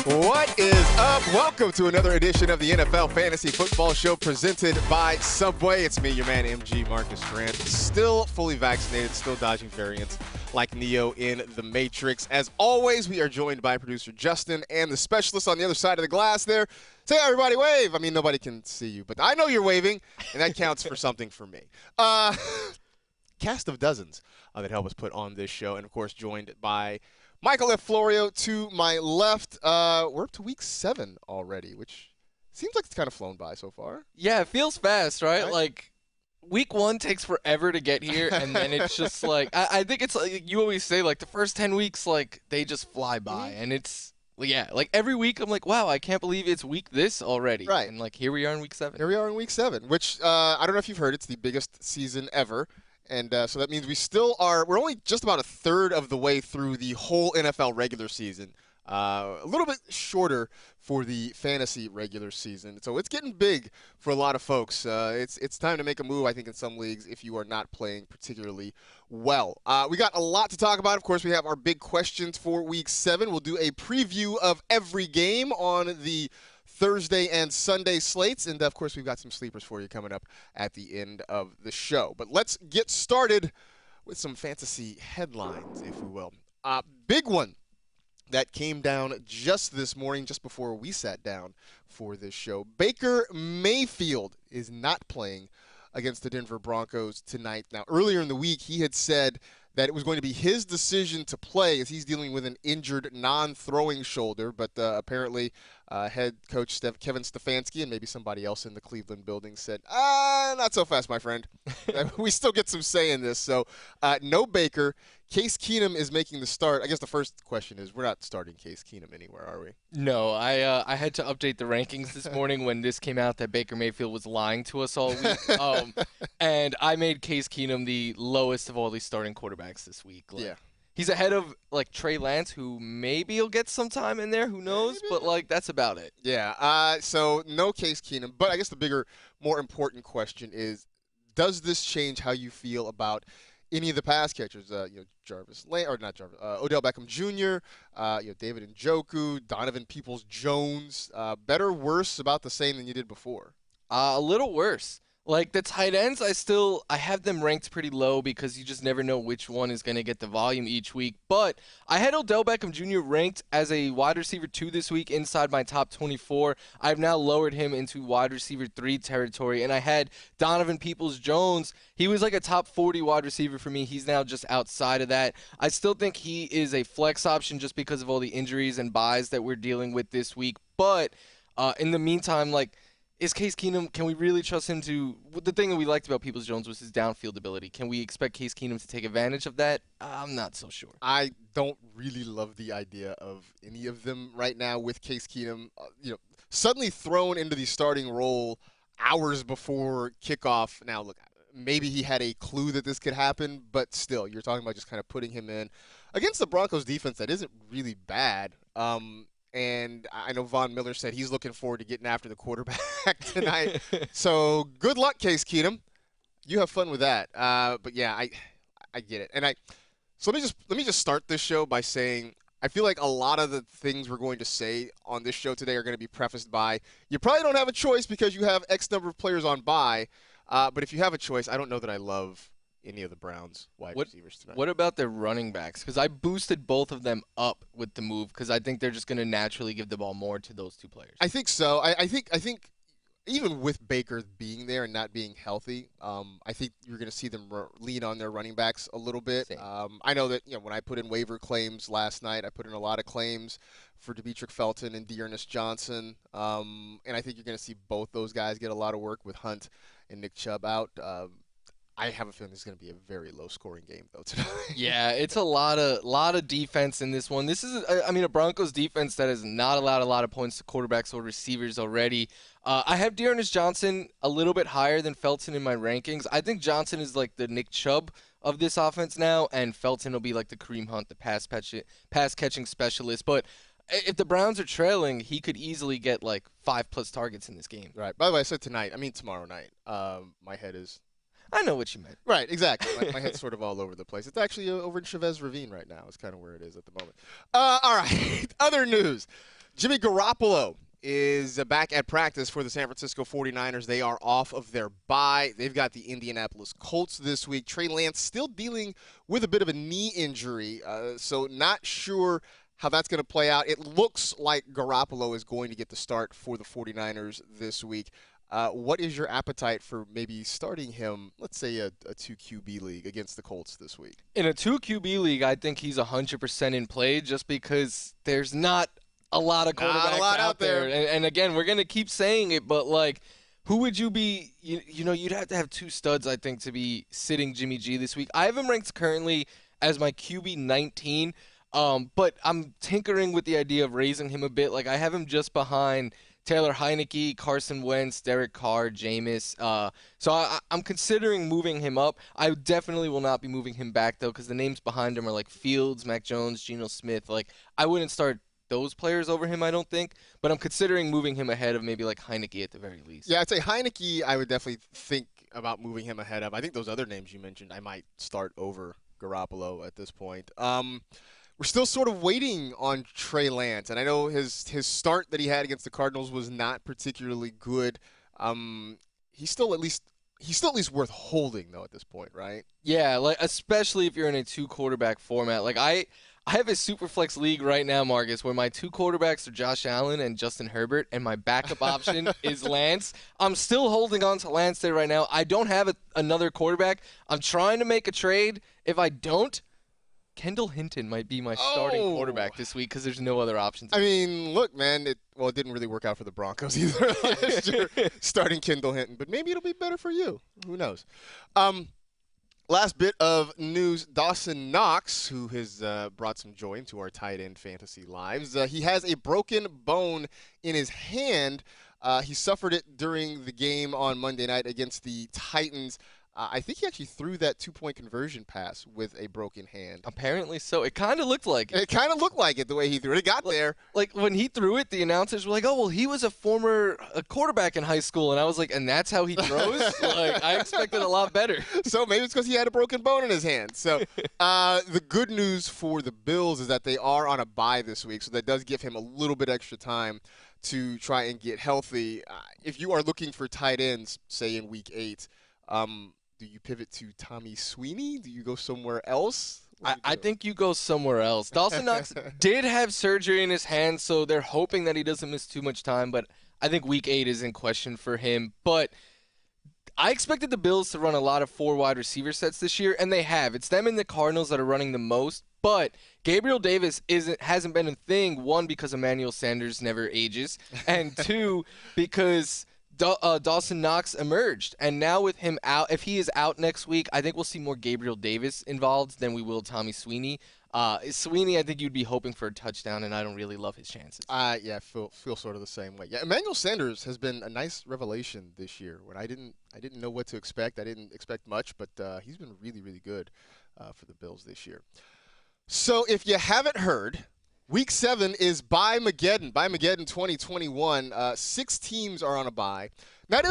What is up? Welcome to another edition of the NFL Fantasy Football Show presented by Subway. It's me, your man, MG Marcus Grant. Still fully vaccinated, still dodging variants like Neo in The Matrix. As always, we are joined by producer Justin and the specialist on the other side of the glass there. Say, everybody, wave. I mean, nobody can see you, but I know you're waving, and that counts for something for me. Cast of dozens that help us put on this show, and, of course, joined by Michael F. Florio to my left. We're up to week 7 already, which seems like it's kind of flown by so far. Yeah, it feels fast, right? Like, week 1 takes forever to get here, and then it's just like, I think it's like you always say, like, the first 10 weeks, like, they just fly by, and it's, yeah, like, every week I'm like, wow, I can't believe it's week this already. Right. And, like, here we are in week 7. Here we are in week 7, which I don't know if you've heard, it's the biggest season ever. And so that means we're only just about a third of the way through the whole NFL regular season. A little bit shorter for the fantasy regular season. So it's getting big for a lot of folks. It's time to make a move, I think, in some leagues if you are not playing particularly well. We got a lot to talk about. Of course, we have our big questions for week 7. We'll do a preview of every game on the Thursday and Sunday slates, and of course we've got some sleepers for you coming up at the end of the show. But let's get started with some fantasy headlines, if we will. Big one that came down just this morning, just before we sat down for this show. Baker Mayfield is not playing against the Denver Broncos tonight. Now, earlier in the week, he had said that it was going to be his decision to play as he's dealing with an injured non-throwing shoulder, but apparently head coach Kevin Stefanski and maybe somebody else in the Cleveland building said, not so fast, my friend. We still get some say in this. So no Baker. Case Keenum is making the start. I guess the first question is, we're not starting Case Keenum anywhere, are we? No, I had to update the rankings this morning when this came out that Baker Mayfield was lying to us all week. And I made Case Keenum the lowest of all these starting quarterbacks this week. Like, yeah. He's ahead of, like, Trey Lance, who maybe he'll get some time in there. Who knows? Maybe. But, like, that's about it. Yeah. So no Case Keenum. But I guess the bigger, more important question is, does this change how you feel about any of the pass catchers? Odell Beckham Jr., David Njoku, Donovan Peoples-Jones. Better, worse, about the same than you did before? A little worse. Like, the tight ends, I have them ranked pretty low because you just never know which one is going to get the volume each week. But I had Odell Beckham Jr. ranked as a wide receiver 2 this week inside my top 24. I've now lowered him into wide receiver 3 territory. And I had Donovan Peoples-Jones. He was like a top 40 wide receiver for me. He's now just outside of that. I still think he is a flex option just because of all the injuries and buys that we're dealing with this week. But in the meantime, like, is Case Keenum, can we really trust him to – the thing that we liked about Peoples-Jones was his downfield ability. Can we expect Case Keenum to take advantage of that? I'm not so sure. I don't really love the idea of any of them right now with Case Keenum. Suddenly thrown into the starting role hours before kickoff. Now, look, maybe he had a clue that this could happen, but still, you're talking about just kind of putting him in against the Broncos defense that isn't really bad. And I know Von Miller said he's looking forward to getting after the quarterback tonight. So good luck, Case Keenum. You have fun with that. But yeah, I get it. And so let me just start this show by saying I feel like a lot of the things we're going to say on this show today are going to be prefaced by you probably don't have a choice because you have X number of players on bye. But if you have a choice, I don't know that I love any of the Browns wide receivers tonight. What about their running backs? Because I boosted both of them up with the move because I think they're just going to naturally give the ball more to those two players. I think so. I think even with Baker being there and not being healthy, I think you're going to see them lean on their running backs a little bit. I know that when I put in waiver claims last night, I put in a lot of claims for Demetric Felton and Dearness Johnson, and I think you're going to see both those guys get a lot of work with Hunt and Nick Chubb out. I have a feeling this is going to be a very low-scoring game, though, tonight. Yeah, it's a lot of defense in this one. This is, a Broncos defense that has not allowed a lot of points to quarterbacks or receivers already. I have Dearness Johnson a little bit higher than Felton in my rankings. I think Johnson is like the Nick Chubb of this offense now, and Felton will be like the Kareem Hunt, the pass-catching specialist. But if the Browns are trailing, he could easily get like 5+ targets in this game. Right. By the way, I said tonight. I mean tomorrow night. My head is... I know what you meant. Right, exactly. My head's sort of all over the place. It's actually over in Chavez Ravine right now. It's kind of where it is at the moment. All right. Other news. Jimmy Garoppolo is back at practice for the San Francisco 49ers. They are off of their bye. They've got the Indianapolis Colts this week. Trey Lance still dealing with a bit of a knee injury, so not sure how that's going to play out. It looks like Garoppolo is going to get the start for the 49ers this week. What is your appetite for maybe starting him, let's say, a 2 QB league against the Colts this week? In a 2 QB league, I think he's 100% in play just because there's not a lot of quarterbacks out there. And again, we're going to keep saying it, but like, who would you be? You know, you'd have to have two studs, I think, to be sitting Jimmy G this week. I have him ranked currently as my QB 19, but I'm tinkering with the idea of raising him a bit. Like, I have him just behind Taylor Heineke, Carson Wentz, Derek Carr, Jameis. So I'm considering moving him up. I definitely will not be moving him back, though, because the names behind him are like Fields, Mac Jones, Geno Smith. Like, I wouldn't start those players over him, I don't think. But I'm considering moving him ahead of maybe like Heineke at the very least. Yeah, I'd say Heineke I would definitely think about moving him ahead of. I think those other names you mentioned I might start over Garoppolo at this point. We're still sort of waiting on Trey Lance, and I know his start that he had against the Cardinals was not particularly good. He's still at least worth holding though at this point, right? Yeah, like especially if you're in a 2 quarterback format. Like I have a super flex league right now, Marcus, where my 2 quarterbacks are Josh Allen and Justin Herbert, and my backup option is Lance. I'm still holding on to Lance there right now. I don't have another quarterback. I'm trying to make a trade. If I don't, Kendall Hinton might be my starting quarterback this week because there's no other options. I mean, look, man, it didn't really work out for the Broncos either last year, starting Kendall Hinton, but maybe it'll be better for you. Who knows? Last bit of news, Dawson Knox, who has brought some joy into our tight end fantasy lives. He has a broken bone in his hand. He suffered it during the game on Monday night against the Titans. I think he actually threw that 2-point conversion pass with a broken hand. Apparently so. It kind of looked like it. It kind of looked like it the way he threw it. It got there. Like when he threw it, the announcers were like, "Oh, well, he was a former quarterback in high school," and I was like, "And that's how he throws?" Like I expected a lot better. So maybe it's because he had a broken bone in his hand. So the good news for the Bills is that they are on a bye this week, so that does give him a little bit extra time to try and get healthy. If you are looking for tight ends, say in Week 8. Do you pivot to Tommy Sweeney? Do you go somewhere else? I think you go somewhere else. Dawson Knox did have surgery in his hand, so they're hoping that he doesn't miss too much time, but I think Week 8 is in question for him. But I expected the Bills to run a lot of 4 wide receiver sets this year, and they have. It's them and the Cardinals that are running the most, but Gabriel Davis hasn't been a thing, 1, because Emmanuel Sanders never ages, and 2, because Dawson Knox emerged, and now with him out, if he is out next week, I think we'll see more Gabriel Davis involved than we will Tommy Sweeney. Sweeney, I think you'd be hoping for a touchdown, and I don't really love his chances. Yeah, feel sort of the same way. Yeah, Emmanuel Sanders has been a nice revelation this year. When I didn't know what to expect. I didn't expect much, but he's been really, really good for the Bills this year. So if you haven't heard, Week 7 is Bye-mageddon. Bye-mageddon 2021. 6 teams are on a bye. Not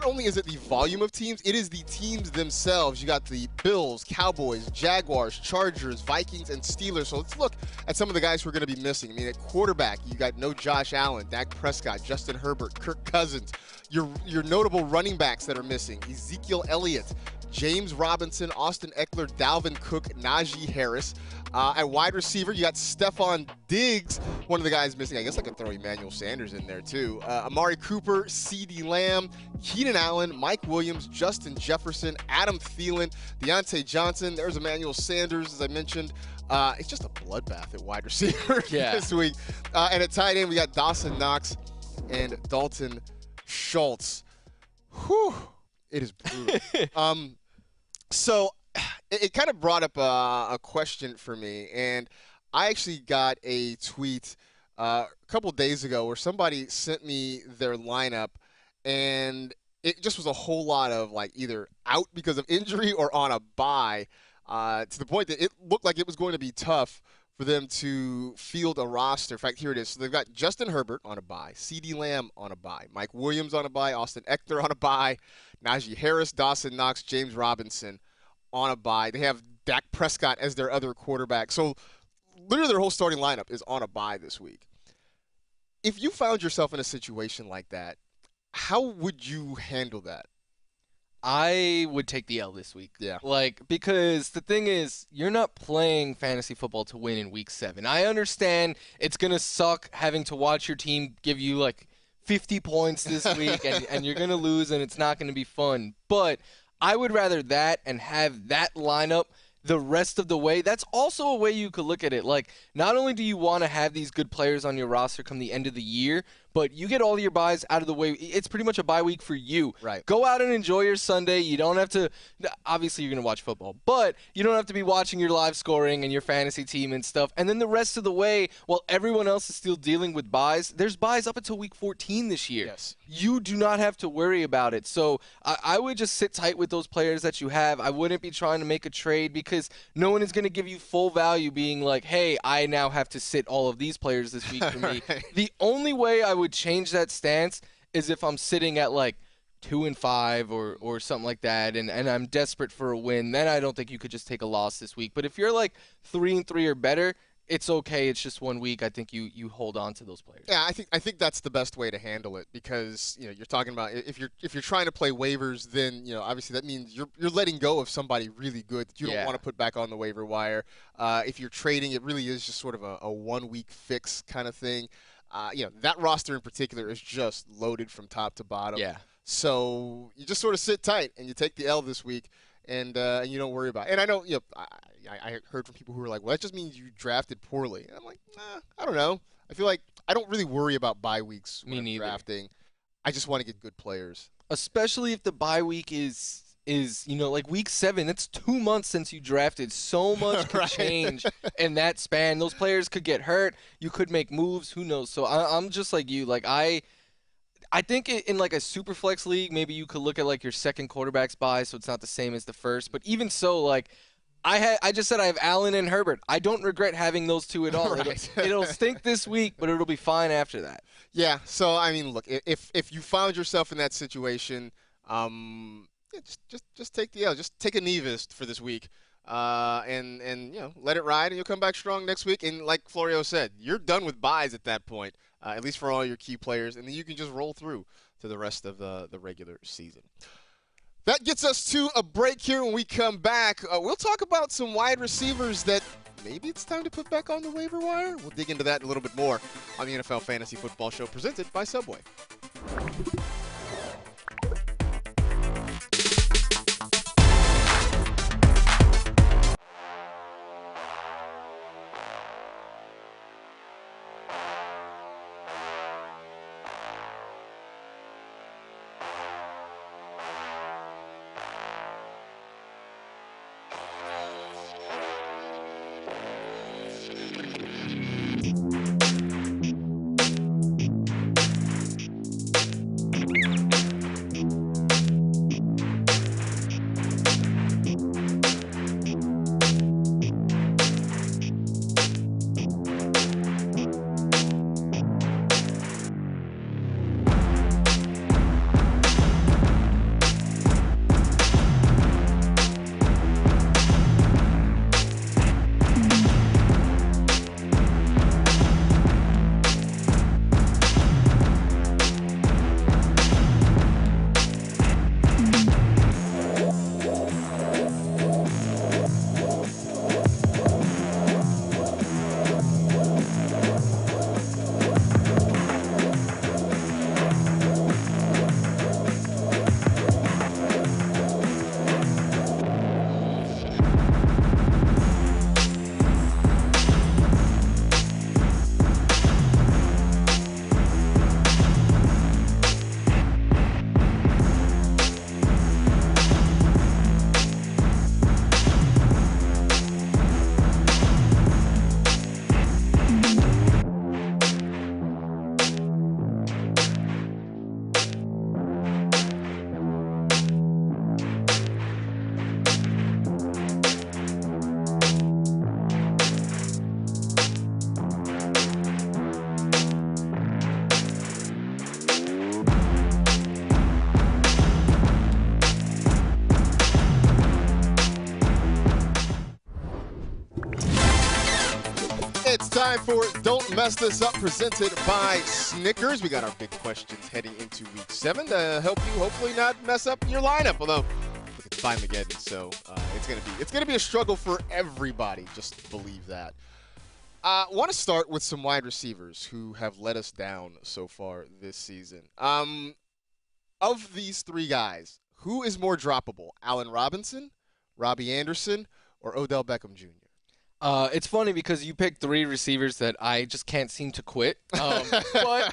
only is it the volume of teams, it is the teams themselves. You got the Bills, Cowboys, Jaguars, Chargers, Vikings, and Steelers. So let's look at some of the guys who are going to be missing. I mean, at quarterback, you got no Josh Allen, Dak Prescott, Justin Herbert, Kirk Cousins. Your notable running backs that are missing: Ezekiel Elliott, James Robinson, Austin Eckler, Dalvin Cook, Najee Harris. At wide receiver, you got Stephon Diggs, one of the guys missing. I guess I could throw Emmanuel Sanders in there too. Amari Cooper, CeeDee Lamb, Keenan Allen, Mike Williams, Justin Jefferson, Adam Thielen, Deontay Johnson. There's Emmanuel Sanders, as I mentioned. It's just a bloodbath at wide receiver this week. And at tight end, we got Dawson Knox and Dalton Schultz. Whew. It is brutal. So it kind of brought up a question for me, and I actually got a tweet a couple days ago where somebody sent me their lineup, and it just was a whole lot of like either out because of injury or on a bye, to the point that it looked like it was going to be tough for them to field a roster. In fact, here it is. So they've got Justin Herbert on a bye, CeeDee Lamb on a bye, Mike Williams on a bye, Austin Eckler on a bye, Najee Harris, Dawson Knox, James Robinson on a bye. They have Dak Prescott as their other quarterback. So literally their whole starting lineup is on a bye this week. if you found yourself in a situation like that, how would you handle that? I would take the L this week. Yeah. Like, because the thing is, you're not playing fantasy football to win in week 7. I understand it's going to suck having to watch your team give you like 50 points this week and you're going to lose and it's not going to be fun. But I would rather that and have that lineup the rest of the way. That's also a way you could look at it. Like, not only do you want to have these good players on your roster come the end of the year, but you get all your buys out of the way. It's pretty much a bye week for you. Right. Go out and enjoy your Sunday. You don't have to, obviously you're going to watch football, but you don't have to be watching your live scoring and your fantasy team and stuff. And then the rest of the way, while everyone else is still dealing with buys, there's buys up until week 14 this year. Yes. You do not have to worry about it. So I would just sit tight with those players that you have. I wouldn't be trying to make a trade because no one is going to give you full value being like, hey, I now have to sit all of these players this week for me. Right. The only way I would change that stance is if I'm sitting at like 2-5 or something like that, and I'm desperate for a win. Then I don't think you could just take a loss this week. But if you're like 3-3 or better, it's okay. It's just 1 week. I think you hold on to those players. Yeah, I think that's the best way to handle it because you're talking about if you're trying to play waivers, then obviously that means you're letting go of somebody really good that you don't want to put back on the waiver wire. If you're trading, it really is just sort of a 1 week fix kind of thing. That roster in particular is just loaded from top to bottom. Yeah. So you just sort of sit tight and you take the L this week, and you don't worry about it. And I know, I heard from people who were like, well, that just means you drafted poorly. And I'm like, I don't know. I feel like I don't really worry about bye weeks when I'm drafting. I just want to get good players. Especially if the bye week is like week 7. That's 2 months since you drafted. So much could change in that span. Those players could get hurt. You could make moves. Who knows? So I'm just like you. Like I think in like a super flex league, maybe you could look at like your second quarterback's buy, so it's not the same as the first. But even so, like I just said I have Allen and Herbert. I don't regret having those two at all. Right. It'll stink this week, but it'll be fine after that. Yeah. So I mean, look, if you found yourself in that situation, just take the L. Just take a Nevis for this week, and let it ride, and you'll come back strong next week. And like Florio said, you're done with buys at that point, at least for all your key players, and then you can just roll through to the rest of the regular season. That gets us to a break here. When we come back, we'll talk about some wide receivers that maybe it's time to put back on the waiver wire. We'll dig into that a little bit more on the NFL Fantasy Football Show presented by Subway. time for Don't Mess This Up, presented by Snickers. We got our big questions heading into Week 7 to help you hopefully not mess up your lineup. Although, look, it's Bye-mageddon, so it's gonna be a struggle for everybody. Just believe that. I want to start with some wide receivers who have let us down so far this season. Of these three guys, who is more droppable? Allen Robinson, Robbie Anderson, or Odell Beckham Jr.? It's funny because you picked three receivers that I just can't seem to quit. But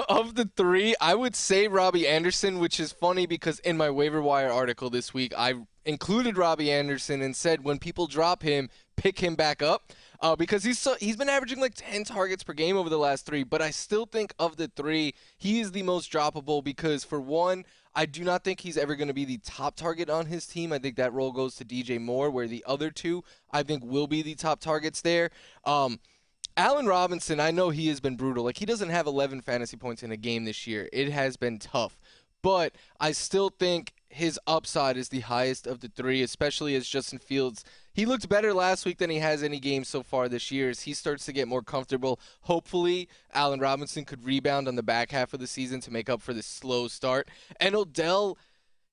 of the three, I would say Robbie Anderson, which is funny because in my waiver wire article this week, I included Robbie Anderson and said when people drop him, pick him back up. Because he's been averaging like 10 targets per game over the last three, but I still think of the three, he is the most droppable because, for one, I do not think he's ever going to be the top target on his team. I think that role goes to DJ Moore, where the other two, I think, will be the top targets there. Allen Robinson, I know he has been brutal. Like, he doesn't have 11 fantasy points in a game this year. It has been tough. But I still think his upside is the highest of the three, especially as Justin Fields. He looked better last week than he has any game so far this year as he starts to get more comfortable. Hopefully, Allen Robinson could rebound on the back half of the season to make up for this slow start. And Odell,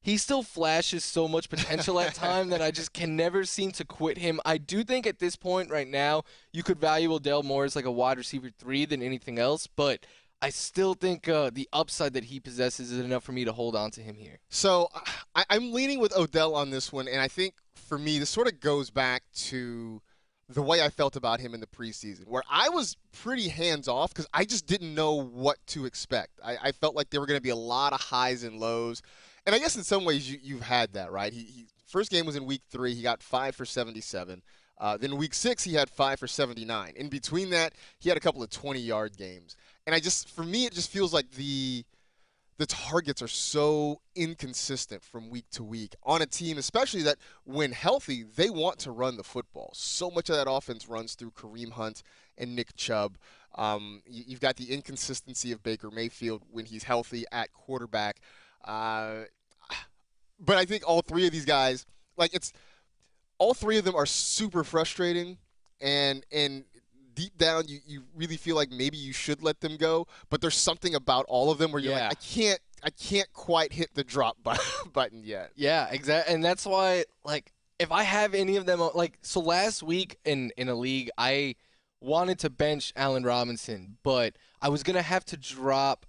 he still flashes so much potential at time that I just can never seem to quit him. I do think at this point right now, you could value Odell more as like a wide receiver 3 than anything else, but I still think the upside that he possesses is enough for me to hold on to him here. So I'm leaning with Odell on this one, and I think for me this sort of goes back to the way I felt about him in the preseason, where I was pretty hands-off because I just didn't know what to expect. I felt like there were going to be a lot of highs and lows, and I guess in some ways you've had that, right? He first game was in Week 3. He got 5 for 77. Then Week 6, he had 5 for 79. In between that, he had a couple of 20-yard games. And for me, it just feels like the targets are so inconsistent from week to week on a team, especially that when healthy, they want to run the football. So much of that offense runs through Kareem Hunt and Nick Chubb. You've got the inconsistency of Baker Mayfield when he's healthy at quarterback. But I think all three of these guys, all three of them are super frustrating, and deep down you really feel like maybe you should let them go, but there's something about all of them where you're like, I can't quite hit the drop button yet. Yeah, exactly. And that's why, like, if I have any of them, so last week in a league, I wanted to bench Allen Robinson, but I was going to have to drop,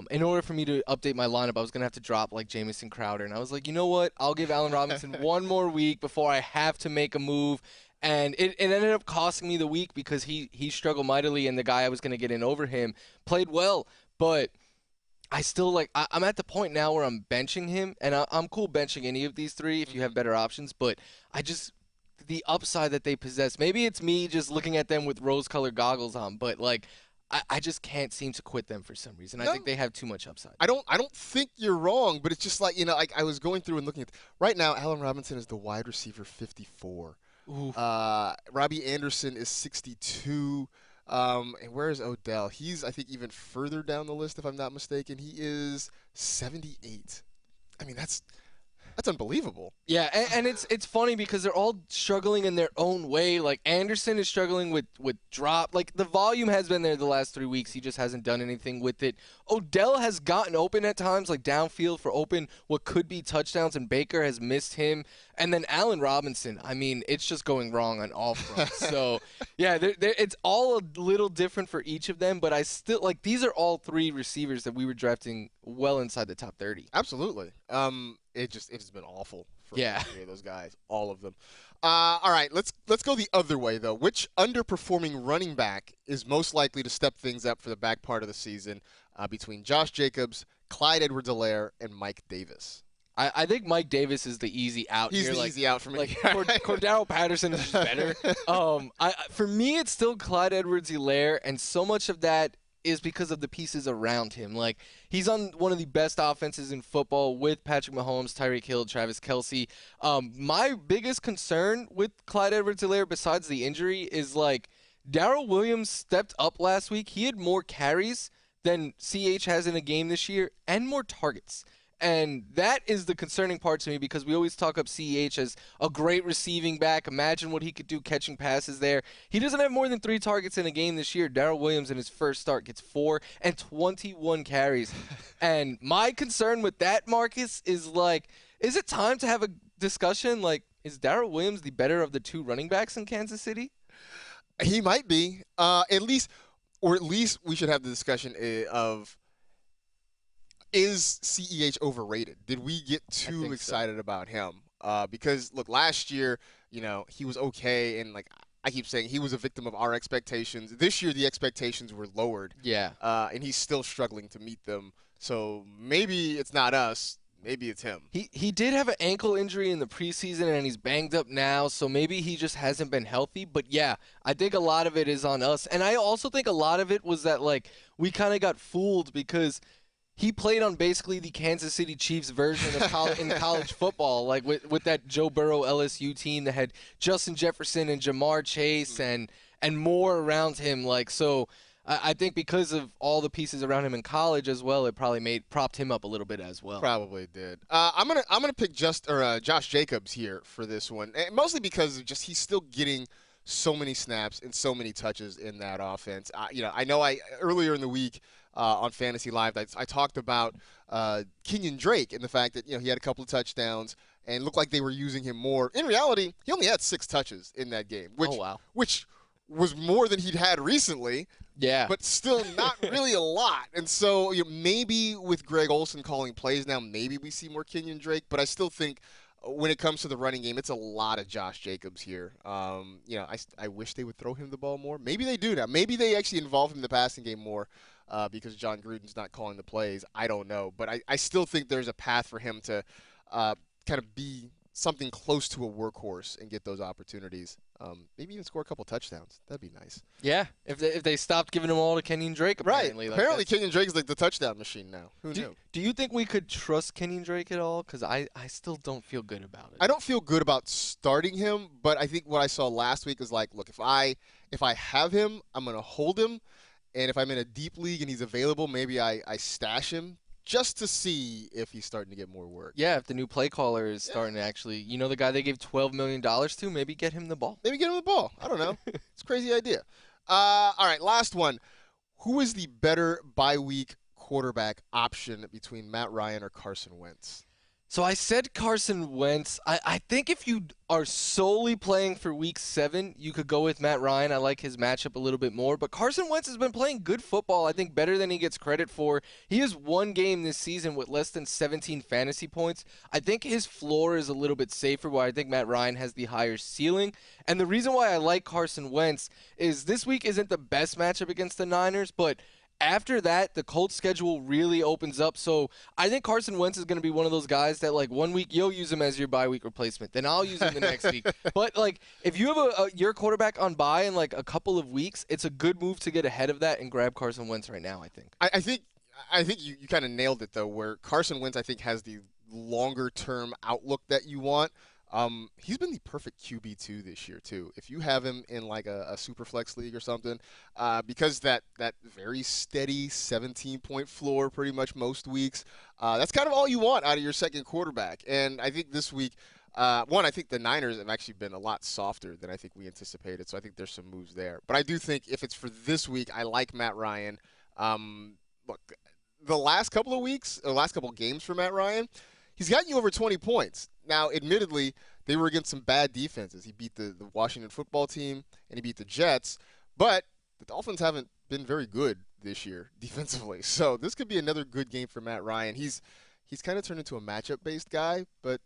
in order for me to update my lineup, I was going to have to drop, like, Jamison Crowder. And I was like, you know what? I'll give Allen Robinson one more week before I have to make a move. And it ended up costing me the week because he struggled mightily, and the guy I was going to get in over him played well. But I still, I'm at the point now where I'm benching him, and I'm cool benching any of these three if you have better options. But the upside that they possess, maybe it's me just looking at them with rose-colored goggles on, but, I just can't seem to quit them for some reason. I think they have too much upside. I don't think you're wrong, but it's just I was going through and looking at right now, Allen Robinson is the wide receiver 54. Robbie Anderson is 62. And where is Odell? He's, I think, even further down the list, if I'm not mistaken. He is 78. I mean, that's unbelievable. Yeah, and it's funny because they're all struggling in their own way. Like, Anderson is struggling with drop. Like, the volume has been there the last 3 weeks. He just hasn't done anything with it. Odell has gotten open at times, like downfield for open what could be touchdowns, and Baker has missed him. And then Allen Robinson, I mean, it's just going wrong on all fronts. So, yeah, it's all a little different for each of them, but I still, these are all three receivers that we were drafting well inside the top 30. Absolutely. It's been awful for three of those guys, all of them. All right, let's go the other way, though. Which underperforming running back is most likely to step things up for the back part of the season between Josh Jacobs, Clyde Edwards-Helaire, and Mike Davis? I think Mike Davis is the easy out He's here. the easy out for me. Cordero Patterson is just better. For me, it's still Clyde Edwards-Helaire, and so much of that is because of the pieces around him. Like, he's on one of the best offenses in football with Patrick Mahomes, Tyreek Hill, Travis Kelce. My biggest concern with Clyde Edwards-Helaire, besides the injury, is Darrell Williams stepped up last week. He had more carries than CH has in a game this year and more targets. And that is the concerning part to me because we always talk up CEH as a great receiving back. Imagine what he could do catching passes there. He doesn't have more than 3 targets in a game this year. Darrell Williams in his first start gets 4 and 21 carries. And my concern with that, Marcus, is like, is it time to have a discussion? Like, is Darrell Williams the better of the 2 running backs in Kansas City? He might be. At least we should have the discussion of, is CEH overrated? Did we get too excited about him? Because look, last year, he was okay, and like I keep saying, he was a victim of our expectations. This year, the expectations were lowered. Yeah. And he's still struggling to meet them. So maybe it's not us. Maybe it's him. He did have an ankle injury in the preseason, and he's banged up now, so maybe he just hasn't been healthy. But yeah, I think a lot of it is on us. And I also think a lot of it was that, like, we kind of got fooled because he played on basically the Kansas City Chiefs version of in college football, like with that Joe Burrow LSU team that had Justin Jefferson and Jamar Chase and more around him. Like, so I think because of all the pieces around him in college as well, it probably propped him up a little bit as well. Probably did. I'm gonna pick Josh Jacobs here for this one, and mostly because of just he's still getting so many snaps and so many touches in that offense. I know earlier in the week on Fantasy Live I talked about Kenyon Drake and the fact that he had a couple of touchdowns and looked like they were using him more. In reality, he only had 6 touches in that game, which was more than he'd had recently. Yeah. But still not really a lot. And so maybe with Greg Olsen calling plays now, maybe we see more Kenyon Drake. But I still think when it comes to the running game, it's a lot of Josh Jacobs here. I wish they would throw him the ball more. Maybe they do now. Maybe they actually involve him in the passing game more because John Gruden's not calling the plays. I don't know. But I still think there's a path for him to kind of be something close to a workhorse and get those opportunities. Maybe even score a couple touchdowns. That'd be nice. Yeah, if they stopped giving them all to Kenyon Drake, apparently. Right. Apparently Kenyon Drake's like the touchdown machine now. Who knew? Do you think we could trust Kenyon Drake at all? Because I still don't feel good about it. I don't feel good about starting him, but I think what I saw last week is like, look, if I have him, I'm going to hold him. And if I'm in a deep league and he's available, maybe I stash him just to see if he's starting to get more work. Yeah, if the new play caller is starting to actually, the guy they gave $12 million to, maybe get him the ball. Maybe get him the ball. I don't know. It's a crazy idea. All right, last one. Who is the better bye-week quarterback option between Matt Ryan or Carson Wentz? So I said Carson Wentz. I think if you are solely playing for Week 7, you could go with Matt Ryan. I like his matchup a little bit more. But Carson Wentz has been playing good football, I think better than he gets credit for. He has one game this season with less than 17 fantasy points. I think his floor is a little bit safer, where I think Matt Ryan has the higher ceiling. And the reason why I like Carson Wentz is this week isn't the best matchup against the Niners, but after that, the Colts schedule really opens up. So I think Carson Wentz is going to be one of those guys that, like, 1 week you'll use him as your bye week replacement. Then I'll use him the next week. But, like, if you have your quarterback on bye in, like, a couple of weeks, it's a good move to get ahead of that and grab Carson Wentz right now, I think. I think you kind of nailed it, though, where Carson Wentz, I think, has the longer-term outlook that you want. He's been the perfect QB2 this year, too. If you have him in like a super flex league or something, because that very steady 17-point floor pretty much most weeks, that's kind of all you want out of your second quarterback. And I think this week, I think the Niners have actually been a lot softer than I think we anticipated, so I think there's some moves there. But I do think if it's for this week, I like Matt Ryan. Look, the last couple of games for Matt Ryan, he's gotten you over 20 points. Now, admittedly, they were against some bad defenses. He beat the Washington football team, and he beat the Jets. But the Dolphins haven't been very good this year defensively. So this could be another good game for Matt Ryan. He's kind of turned into a matchup-based guy, but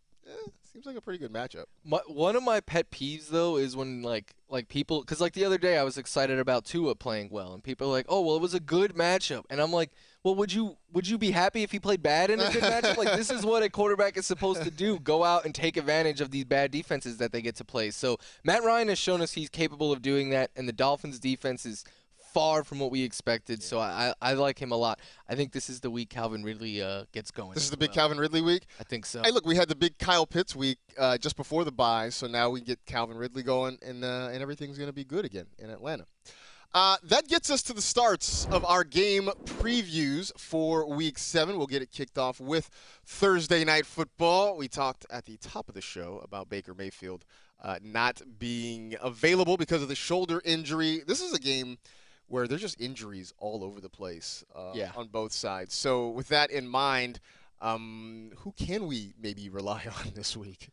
seems like a pretty good matchup. One of my pet peeves, though, is when, like people – because, like, the other day I was excited about Tua playing well, and people are like, oh, well, it was a good matchup. And I'm like, well, would you be happy if he played bad in a good matchup? Like, this is what a quarterback is supposed to do, go out and take advantage of these bad defenses that they get to play. So Matt Ryan has shown us he's capable of doing that, and the Dolphins' defense is far from what we expected, so I like him a lot. I think this is the week Calvin Ridley gets going. This is the big Calvin Ridley week? I think so. Hey, look, we had the big Kyle Pitts week just before the bye, so now we get Calvin Ridley going, and everything's going to be good again in Atlanta. That gets us to the starts of our game previews for Week 7. We'll get it kicked off with Thursday Night Football. We talked at the top of the show about Baker Mayfield not being available because of the shoulder injury. This is a game where there's just injuries all over the place on both sides. So with that in mind, who can we maybe rely on this week?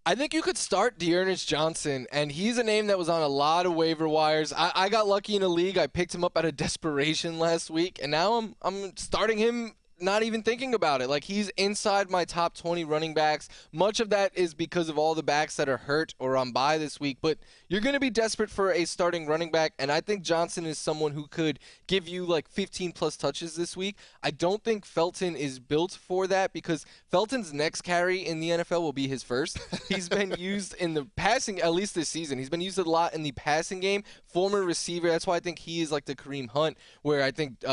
I think you could start Dearness Johnson, and he's a name that was on a lot of waiver wires. I got lucky in a league. I picked him up out of desperation last week, and now I'm starting him not even thinking about it. Like, he's inside my top 20 running backs. Much of that is because of all the backs that are hurt or on bye this week, but you're going to be desperate for a starting running back, and I think Johnson is someone who could give you like 15-plus touches this week. I don't think Felton is built for that because Felton's next carry in the NFL will be his first. He's been used in the passing, at least this season. He's been used a lot in the passing game. Former receiver. That's why I think he is like the Kareem Hunt, where I think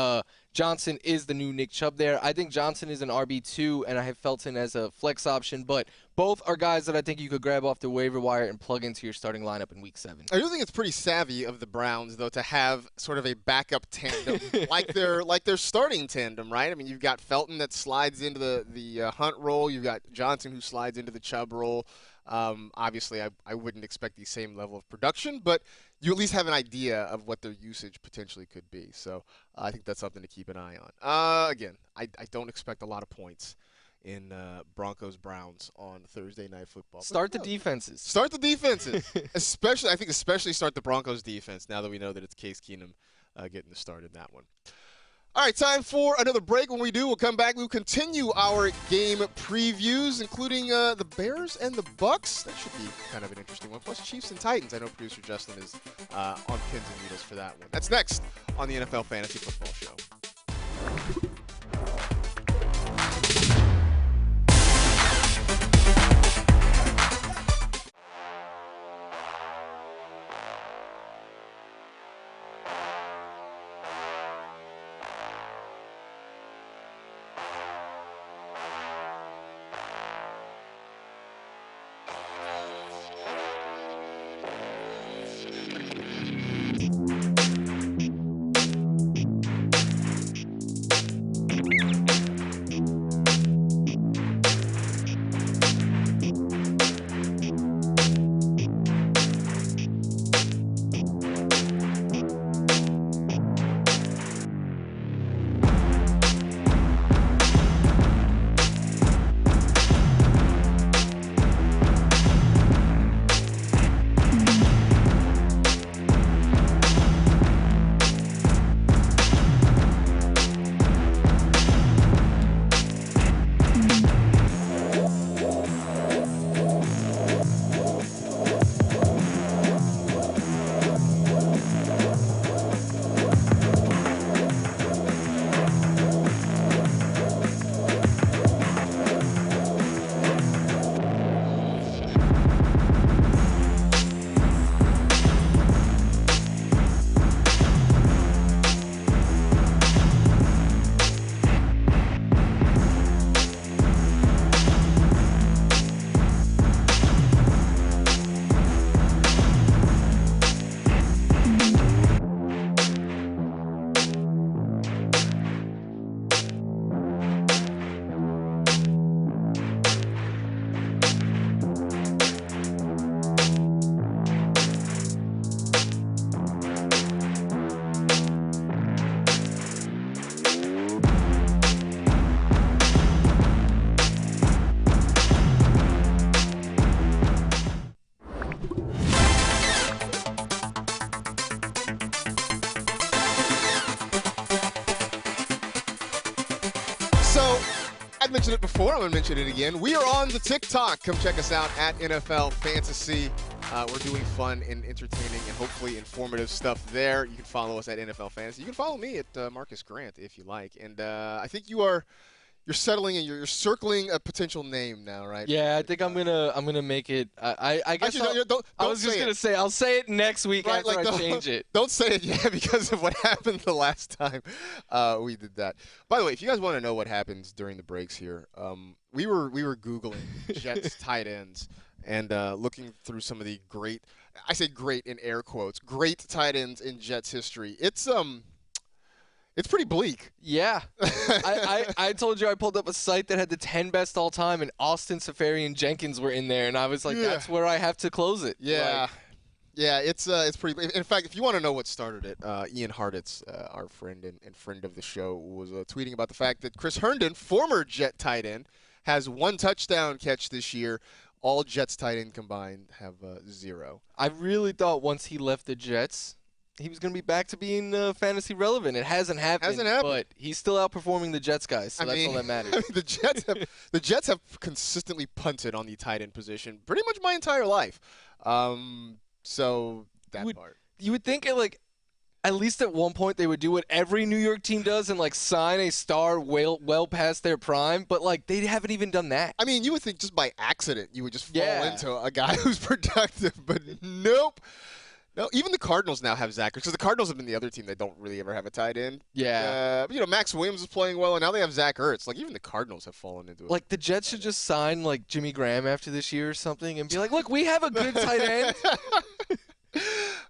Johnson is the new Nick Chubb there. I think Johnson is an RB2, and I have Felton as a flex option, but both are guys that I think you could grab off the waiver wire and plug into your starting lineup in Week 7. I do think it's pretty savvy of the Browns, though, to have sort of a backup tandem like their starting tandem, right? I mean, you've got Felton that slides into the Hunt role. You've got Johnson who slides into the Chubb role. Obviously, I wouldn't expect the same level of production, but you at least have an idea of what their usage potentially could be. So I think that's something to keep an eye on. Again, I don't expect a lot of points in Broncos-Browns on Thursday Night Football. Start the defenses. Start the defenses. especially start the Broncos defense now that we know that it's Case Keenum getting the start in that one. All right, time for another break. When we do, we'll come back. We'll continue our game previews, including the Bears and the Bucks. That should be kind of an interesting one. Plus Chiefs and Titans. I know producer Justin is on pins and needles for that one. That's next on the NFL Fantasy Football Show. So, I've mentioned it before. I'm going to mention it again. We are on the TikTok. Come check us out at NFL Fantasy. We're doing fun and entertaining and hopefully informative stuff there. You can follow us at NFL Fantasy. You can follow me at Marcus Grant if you like. And I think you're settling and you're circling a potential name now, right? Yeah, I think I'm gonna make it. I guess Actually, don't I was just gonna say I'll say it next week right, after like, I change it. Don't say it yet because of what happened the last time we did that. By the way, if you guys want to know what happens during the breaks here, we were Googling Jets tight ends, And looking through some of the great, I say great in air quotes, great tight ends in Jets history, it's pretty bleak. Yeah. I told you I pulled up a site that had the 10 best all time, and Austin, Safari, and Jenkins were in there, and I was like, Yeah. that's where I have to close it. Yeah. Like, Yeah, it's pretty. In fact, if you want to know what started it, Ian Hartitz, our friend and friend of the show, was tweeting about the fact that Chris Herndon, former Jet tight end, has 1 touchdown catch this year. All Jets tight end combined have 0. I really thought once he left the Jets, he was going to be back to being fantasy relevant. It hasn't happened. But he's still outperforming the Jets guys, so that's all that matters. The Jets have consistently punted on the tight end position pretty much my entire life. So that part. You would think at least at one point they would do what every New York team does and sign a star well past their prime, but they haven't even done that. I mean, you would think just by accident you would just fall into a guy who's productive, but nope. No, even the Cardinals now have Zach, because the Cardinals have been the other team that don't really ever have a tight end. Yeah. Max Williams is playing well, and now they have Zach Ertz. Even the Cardinals have fallen into it. The Jets should just sign Jimmy Graham after this year or something and be like, look, we have a good tight end.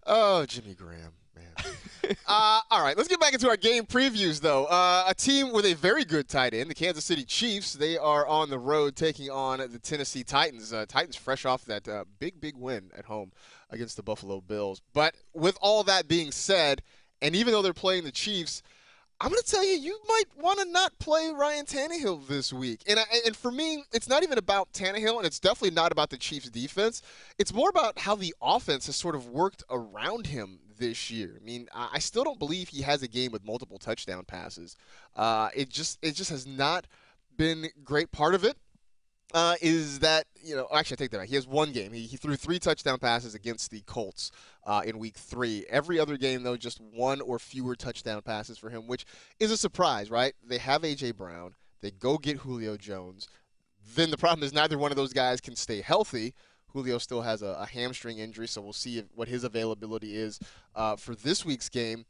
Oh, Jimmy Graham, man. All right, let's get back into our game previews, though. A team with a very good tight end, the Kansas City Chiefs, they are on the road taking on the Tennessee Titans. Titans fresh off that big win at home against the Buffalo Bills. But with all that being said, and even though they're playing the Chiefs, I'm going to tell you might want to not play Ryan Tannehill this week. And for me, it's not even about Tannehill, and it's definitely not about the Chiefs' defense. It's more about how the offense has sort of worked around him this year. I mean, I still don't believe he has a game with multiple touchdown passes. It just has not been a great part of it. Is that, actually I take that back. He has one game. He threw 3 touchdown passes against the Colts in week 3. Every other game, though, just 1 or fewer touchdown passes for him, which is a surprise, right? They have A.J. Brown. They go get Julio Jones. Then the problem is neither one of those guys can stay healthy. Julio still has a hamstring injury, so we'll see what his availability is for this week's game.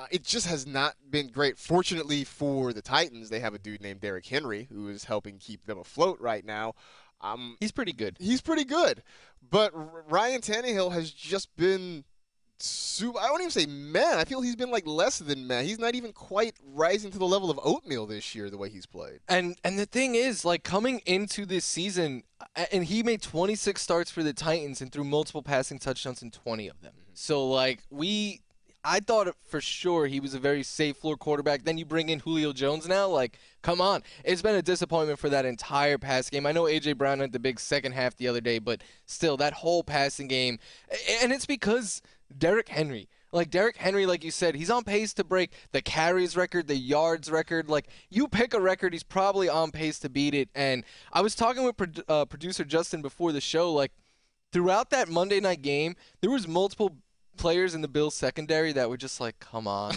It just has not been great. Fortunately for the Titans, they have a dude named Derrick Henry who is helping keep them afloat right now. He's pretty good. He's pretty good. But Ryan Tannehill has just been I won't even say meh. I feel he's been less than meh. He's not even quite rising to the level of oatmeal this year the way he's played. And the thing is, coming into this season, and he made 26 starts for the Titans and threw multiple passing touchdowns in 20 of them. So, I thought for sure he was a very safe floor quarterback. Then you bring in Julio Jones now. Come on. It's been a disappointment for that entire pass game. I know A.J. Brown had the big second half the other day, but still, that whole passing game. And it's because Derrick Henry. Derrick Henry, like you said, he's on pace to break the carries record, the yards record. You pick a record, he's probably on pace to beat it. And I was talking with producer Justin before the show. Throughout that Monday night game, there was multiple players in the Bills secondary that were just come on.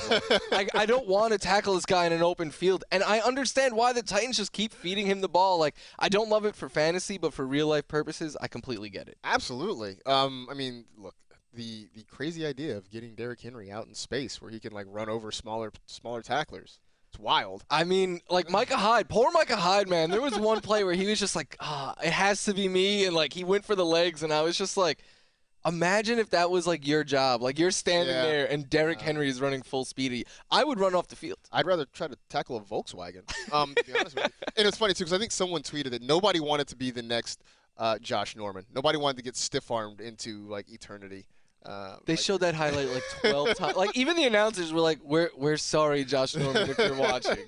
I don't want to tackle this guy in an open field. And I understand why the Titans just keep feeding him the ball. I don't love it for fantasy, but for real life purposes, I completely get it. Absolutely. Look, the crazy idea of getting Derrick Henry out in space where he can run over smaller tacklers. It's wild. I mean, Micah Hyde, poor Micah Hyde, man. There was one play where he was just it has to be me, and he went for the legs, and I was just imagine if that was your job. You're standing there and Derrick Henry is running full speed. I would run off the field. I'd rather try to tackle a Volkswagen, to be honest with you. And it's funny, too, because I think someone tweeted that nobody wanted to be the next Josh Norman. Nobody wanted to get stiff-armed into, eternity. They showed that highlight 12 times. Even the announcers were we're sorry, Josh Norman, if you're watching.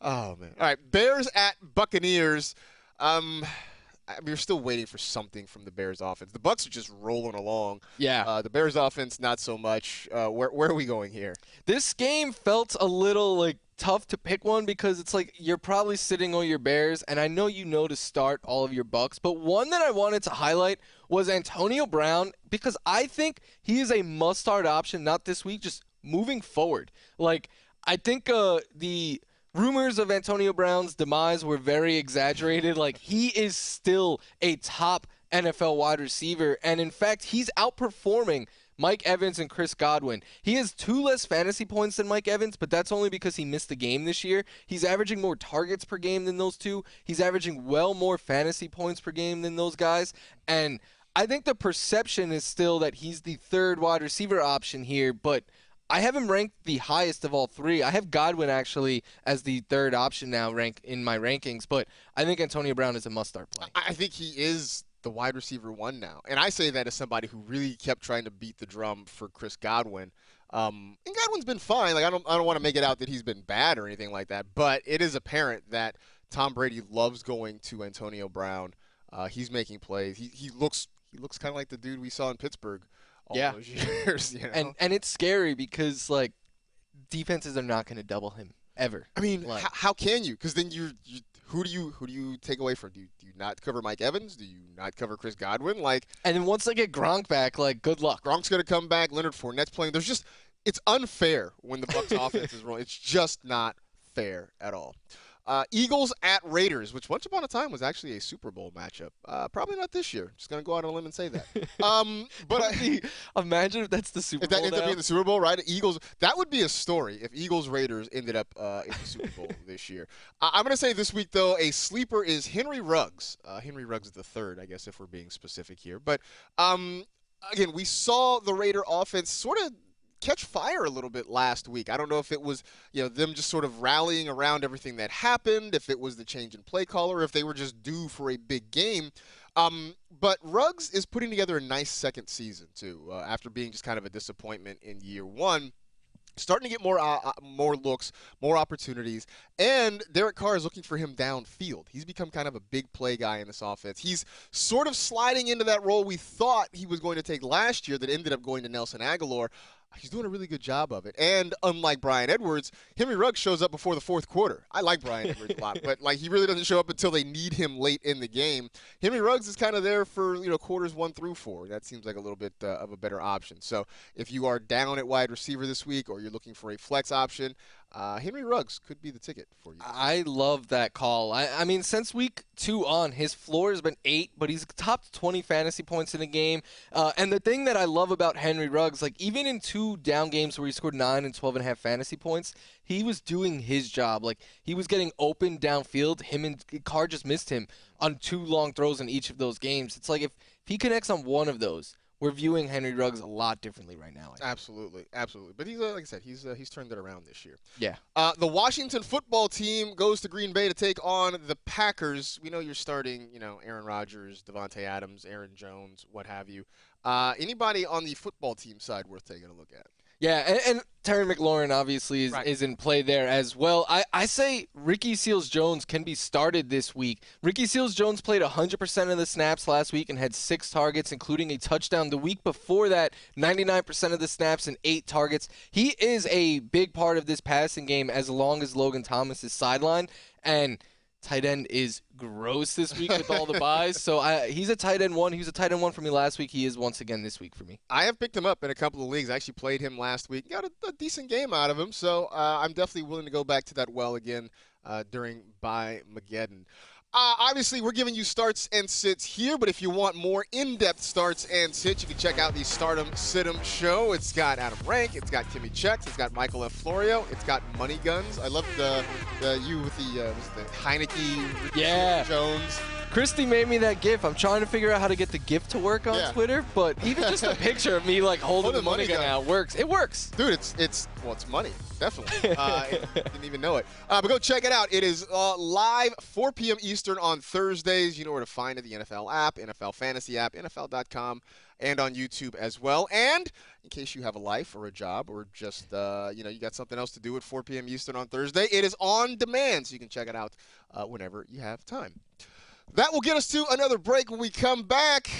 Oh, man. All right, Bears at Buccaneers. We're still waiting for something from the Bears offense. The Bucs are just rolling along. Yeah. The Bears offense, not so much. Where are we going here? This game felt a little tough to pick one because it's you're probably sitting on your Bears, and I know to start all of your Bucs, but one that I wanted to highlight was Antonio Brown because I think he is a must-start option, not this week, just moving forward. I think the rumors of Antonio Brown's demise were very exaggerated. He is still a top NFL wide receiver, and in fact, he's outperforming Mike Evans and Chris Godwin. He has 2 less fantasy points than Mike Evans, but that's only because he missed a game this year. He's averaging more targets per game than those two. He's averaging well more fantasy points per game than those guys. And I think the perception is still that he's the third wide receiver option here, but I have him ranked the highest of all 3. I have Godwin actually as the third option now rank in my rankings, but I think Antonio Brown is a must-start play. I think he is the wide receiver 1 now. And I say that as somebody who really kept trying to beat the drum for Chris Godwin. And Godwin's been fine. Like I don't want to make it out that he's been bad or anything like that, but it is apparent that Tom Brady loves going to Antonio Brown. He's making plays. He looks kind of like the dude we saw in Pittsburgh all those years, you know? And it's scary because like defenses are not going to double him ever. I mean, like, how can you? Because then who do you take away from? Do you not cover Mike Evans? Do you not cover Chris Godwin? Like, and then once they get Gronk back, like good luck. Gronk's going to come back. Leonard Fournette's playing. It's unfair when the Bucs offense is rolling. It's just not fair at all. Eagles at Raiders, which once upon a time was actually a Super Bowl matchup. Probably not this year. Just going to go out on a limb and say that. But imagine if that's the Super Bowl. If that ends up being the Super Bowl, right? Eagles, that would be a story if Eagles-Raiders ended up in the Super Bowl this year. I'm going to say this week, though, a sleeper is Henry Ruggs. Henry Ruggs is the third, I guess, if we're being specific here. But, again, we saw the Raider offense sort of catch fire a little bit last week. I don't know if it was, them just sort of rallying around everything that happened, if it was the change in play caller, if they were just due for a big game. But Ruggs is putting together a nice second season, too, after being just kind of a disappointment in year 1. Starting to get more looks, more opportunities, and Derek Carr is looking for him downfield. He's become kind of a big play guy in this offense. He's sort of sliding into that role we thought he was going to take last year that ended up going to Nelson Aguilar. He's doing a really good job of it. And unlike Bryan Edwards, Henry Ruggs shows up before the fourth quarter. I like Bryan Edwards a lot, but he really doesn't show up until they need him late in the game. Henry Ruggs is kind of there for quarters 1 through 4. That seems like a little bit of a better option. So if you are down at wide receiver this week or you're looking for a flex option, Henry Ruggs could be the ticket for you. I love that call. I mean, since week 2 on, his floor has been 8, but he's topped 20 fantasy points in a game. And the thing that I love about Henry Ruggs, even in 2 down games where he scored 9 and 12.5 fantasy points, he was doing his job. He was getting open downfield. Him and Carr just missed him on 2 long throws in each of those games. It's like if he connects on one of those, we're viewing Henry Ruggs a lot differently right now. Absolutely. But he's like I said, he's turned it around this year. Yeah. The Washington football team goes to Green Bay to take on the Packers. We know you're starting, Aaron Rodgers, Devontae Adams, Aaron Jones, what have you. Anybody on the football team side worth taking a look at? Yeah, and Terry McLaurin obviously is in play there as well. I say Ricky Seals-Jones can be started this week. Ricky Seals-Jones played 100% of the snaps last week and had 6 targets, including a touchdown. The week before that, 99% of the snaps and 8 targets. He is a big part of this passing game as long as Logan Thomas is sidelined. And tight end is gross this week with all the buys. So he's a tight end 1. He was a tight end 1 for me last week. He is once again this week for me. I have picked him up in a couple of leagues. I actually played him last week. Got a decent game out of him. So I'm definitely willing to go back to that well again during Bye-mageddon. Obviously, we're giving you starts and sits here, but if you want more in-depth starts and sits, you can check out the Stardom Situm show. It's got Adam Rank, it's got Timmy Checks, it's got Michael F. Florio, it's got Money Guns. I love the you with the Heineke, Jones. Christy made me that GIF. I'm trying to figure out how to get the GIF to work on Twitter, but even just a picture of me holding the money gun out works. It works, dude. It's money, definitely. Didn't even know it, but go check it out. It is live 4 p.m. Eastern on Thursdays. You know where to find it: the NFL app, NFL Fantasy app, NFL.com, and on YouTube as well. And in case you have a life or a job or just you got something else to do at 4 p.m. Eastern on Thursday, it is on demand, so you can check it out whenever you have time. That will get us to another break. When we come back,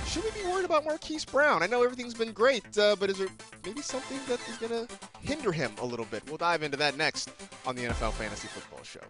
should we be worried about Marquise Brown? I know everything's been great, but is there maybe something that is going to hinder him a little bit? We'll dive into that next on the NFL Fantasy Football Show.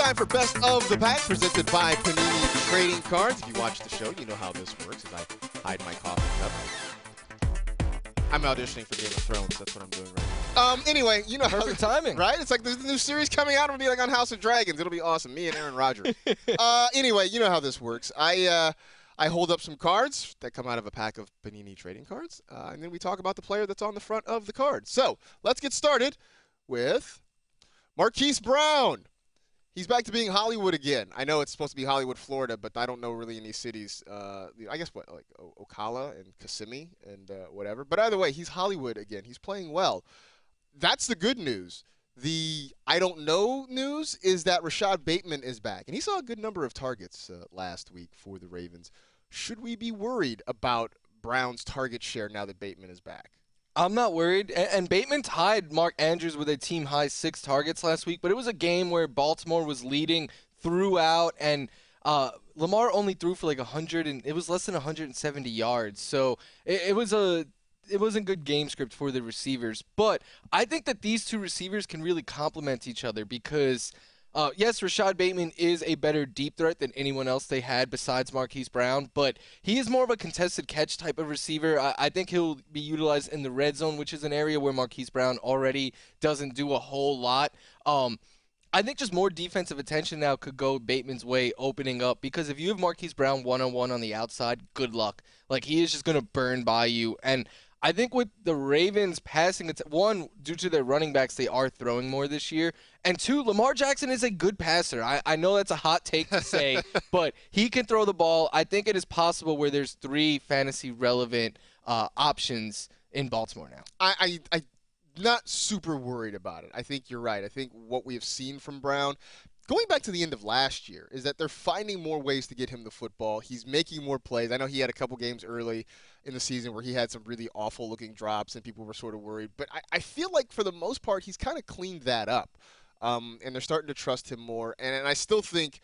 time for Best of the Pack, presented by Panini Trading Cards. If you watch the show, you know how this works. As I hide my coffee cup. I'm auditioning for Game of Thrones. That's what I'm doing right now. Anyway, you know Perfect timing. right? It's like there's a new series coming out. It'll be like on House of Dragons. It'll be awesome. Me and Aaron Rodgers. Anyway, you know how this works. I hold up some cards that come out of a pack of Panini trading cards, and then we talk about the player that's on the front of the card. So let's get started with Marquise Brown. He's back to being Hollywood again. I know it's supposed to be Hollywood, Florida, but I don't know really any cities. I guess what, like Ocala and Kissimmee and whatever. But either way, he's Hollywood again. He's playing well. That's the good news. The I don't know news is that Rashad Bateman is back, and he saw a good number of targets last week for the Ravens. Should we be worried about Brown's target share now that Bateman is back? I'm not worried. And Bateman tied Mark Andrews with a team-high 6 targets last week, but it was a game where Baltimore was leading throughout, and Lamar only threw for like 100, and it was less than 170 yards. So it wasn't good game script for the receivers. But I think that these two receivers can really complement each other because yes, Rashad Bateman is a better deep threat than anyone else they had besides Marquise Brown, but he is more of a contested catch type of receiver. I think he'll be utilized in the red zone, which is an area where Marquise Brown already doesn't do a whole lot. I think just more defensive attention now could go Bateman's way, opening up, because if you have Marquise Brown one-on-one on the outside, good luck. Like, he is just going to burn by you. And I think with the Ravens passing, one, due to their running backs, they are throwing more this year. And two, Lamar Jackson is a good passer. I know that's a hot take to say, but he can throw the ball. I think it is possible where there's 3 fantasy relevant options in Baltimore now. I'm not super worried about it. I think you're right. I think what we have seen from Brown, going back to the end of last year, is that they're finding more ways to get him the football. He's making more plays. I know he had a couple games early in the season where he had some really awful-looking drops and people were sort of worried. But I feel like for the most part, he's kind of cleaned that up. And they're starting to trust him more. And I still think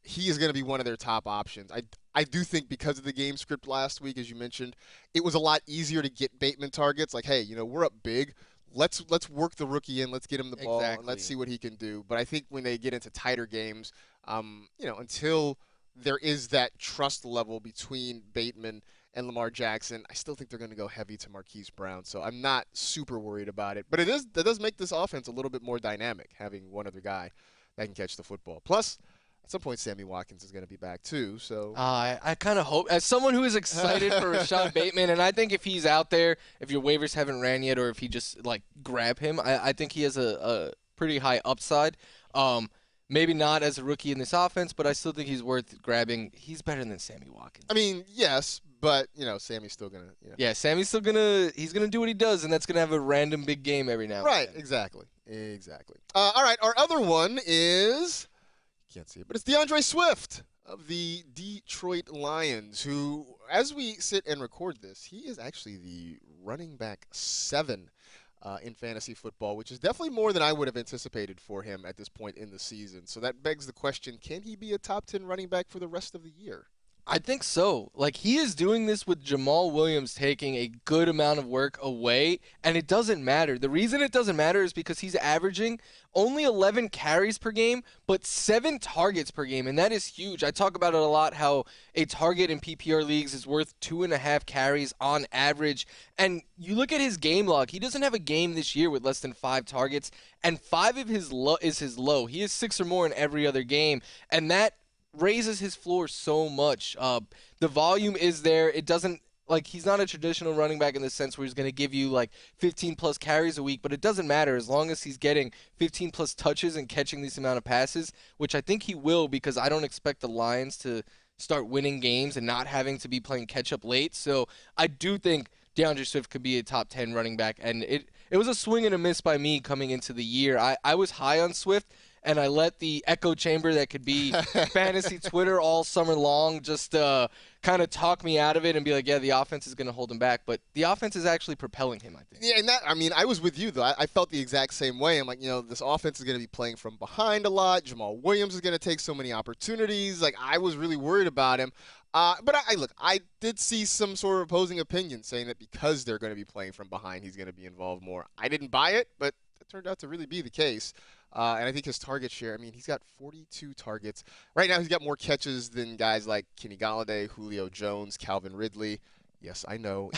he is going to be one of their top options. I do think because of the game script last week, as you mentioned, it was a lot easier to get Bateman targets. Like, hey, we're up big. Let's work the rookie in. Let's get him the ball. Exactly. And let's see what he can do. But I think when they get into tighter games, until there is that trust level between Bateman and Lamar Jackson, I still think they're going to go heavy to Marquise Brown. So I'm not super worried about it. But that does make this offense a little bit more dynamic, having one other guy that can catch the football. Plus, at some point, Sammy Watkins is going to be back too. So I kind of hope, as someone who is excited for Rashad Bateman, and I think if he's out there, if your waivers haven't ran yet, or if he just grab him, I think he has a pretty high upside. Maybe not as a rookie in this offense, but I still think he's worth grabbing. He's better than Sammy Watkins. I mean, yes, but Sammy's still gonna. Yeah, Sammy's still he's gonna do what he does, and that's gonna have a random big game every now and then. Right, exactly. All right, our other one is. Can't see it, but it's DeAndre Swift of the Detroit Lions, who, as we sit and record this, he is actually the running back 7 in fantasy football, which is definitely more than I would have anticipated for him at this point in the season. So that begs the question, can he be a top 10 running back for the rest of the year? I think so. He is doing this with Jamal Williams taking a good amount of work away, and it doesn't matter. The reason it doesn't matter is because he's averaging only 11 carries per game, but 7 targets per game, and that is huge. I talk about it a lot, how a target in PPR leagues is worth 2.5 carries on average, and you look at his game log. He doesn't have a game this year with less than 5 targets, and 5 of his is his low. He has 6 or more in every other game, and that raises his floor so much. The volume is there. It doesn't, he's not a traditional running back in the sense where he's going to give you 15 plus carries a week, but it doesn't matter as long as he's getting 15 plus touches and catching this amount of passes, which I think he will, because I don't expect the Lions to start winning games and not having to be playing catch up late. So I do think DeAndre Swift could be a top 10 running back, and it was a swing and a miss by me coming into the year. I was high on Swift, and I let the echo chamber that could be fantasy Twitter all summer long just kind of talk me out of it and be like, yeah, the offense is going to hold him back. But the offense is actually propelling him, I think. Yeah, and I was with you, though. I felt the exact same way. I'm like, this offense is going to be playing from behind a lot. Jamal Williams is going to take so many opportunities. I was really worried about him. But I did see some sort of opposing opinion saying that because they're going to be playing from behind, he's going to be involved more. I didn't buy it, but it turned out to really be the case. And I think his target share, I mean, he's got 42 targets. Right now, he's got more catches than guys like Kenny Galladay, Julio Jones, Calvin Ridley. Yes, I know.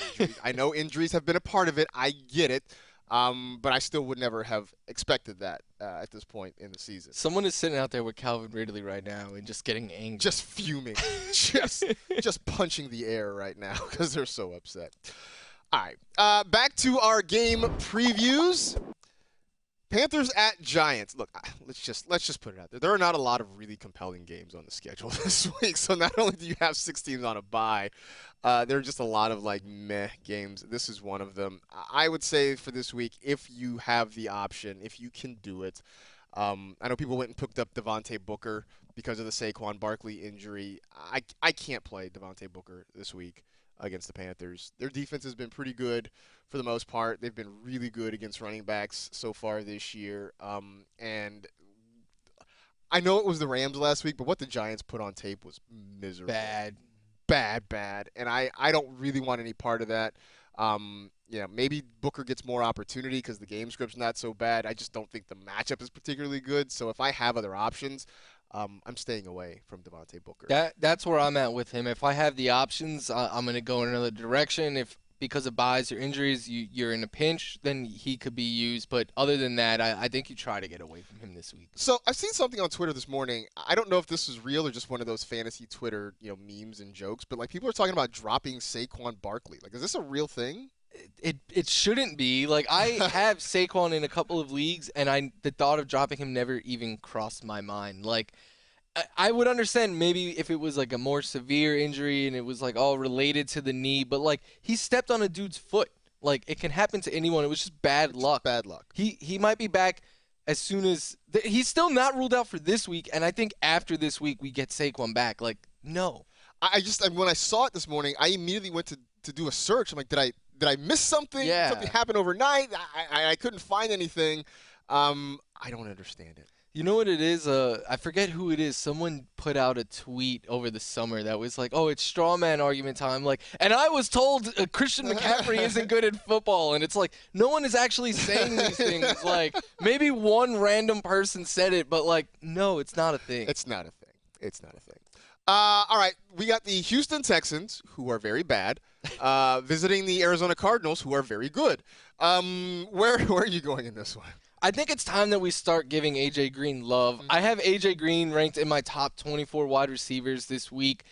I know injuries have been a part of it. I get it. But I still would never have expected that at this point in the season. Someone is sitting out there with Calvin Ridley right now and just getting angry. Just fuming. just punching the air right now because they're so upset. All right. Back to our game previews. Panthers at Giants. Look, let's just put it out there. There are not a lot of really compelling games on the schedule this week. So not only do you have 6 teams on a bye, there are just a lot of like meh games. This is one of them. I would say for this week, if you have the option, if you can do it. I know people went and picked up Devontae Booker because of the Saquon Barkley injury. I can't play Devontae Booker this week against the Panthers. Their defense has been pretty good for the most part. They've been really good against running backs so far this year. And I know it was the Rams last week, but what the Giants put on tape was miserable. Bad. And I don't really want any part of that. Maybe Booker gets more opportunity because the game script's not so bad. I just don't think the matchup is particularly good. So if I have other options, I'm staying away from Devontae Booker. That's where I'm at with him. If I have the options, I'm going to go in another direction. If because of buys or injuries you're in a pinch, then he could be used. But other than that, I think you try to get away from him this week. So I've seen something on Twitter this morning. I don't know if this is real or just one of those fantasy Twitter memes and jokes, but like people are talking about dropping Saquon Barkley. Like, is this a real thing? It shouldn't be. Like, I have Saquon in a couple of leagues, and the thought of dropping him never even crossed my mind. Like, I would understand maybe if it was like a more severe injury and it was like all related to the knee, but like he stepped on a dude's foot. Like, it can happen to anyone. It was just bad luck. Bad luck. He might be back as soon as he's still not ruled out for this week, and I think after this week we get Saquon back. Like, no. When I saw it this morning, I immediately went to do a search. I'm like, did I miss something? Yeah. Something happened overnight? I couldn't find anything. I don't understand it. You know what it is? I forget who it is. Someone put out a tweet over the summer that was like, "Oh, it's straw man argument time." Like, and I was told Christian McCaffrey isn't good at football, and it's like no one is actually saying these things. Like, maybe one random person said it, but like, no, it's not a thing. It's not a thing. All right, we got the Houston Texans, who are very bad, visiting the Arizona Cardinals, who are very good. Where are you going in this one? I think it's time that we start giving A.J. Green love. I have A.J. Green ranked in my top 24 wide receivers this week.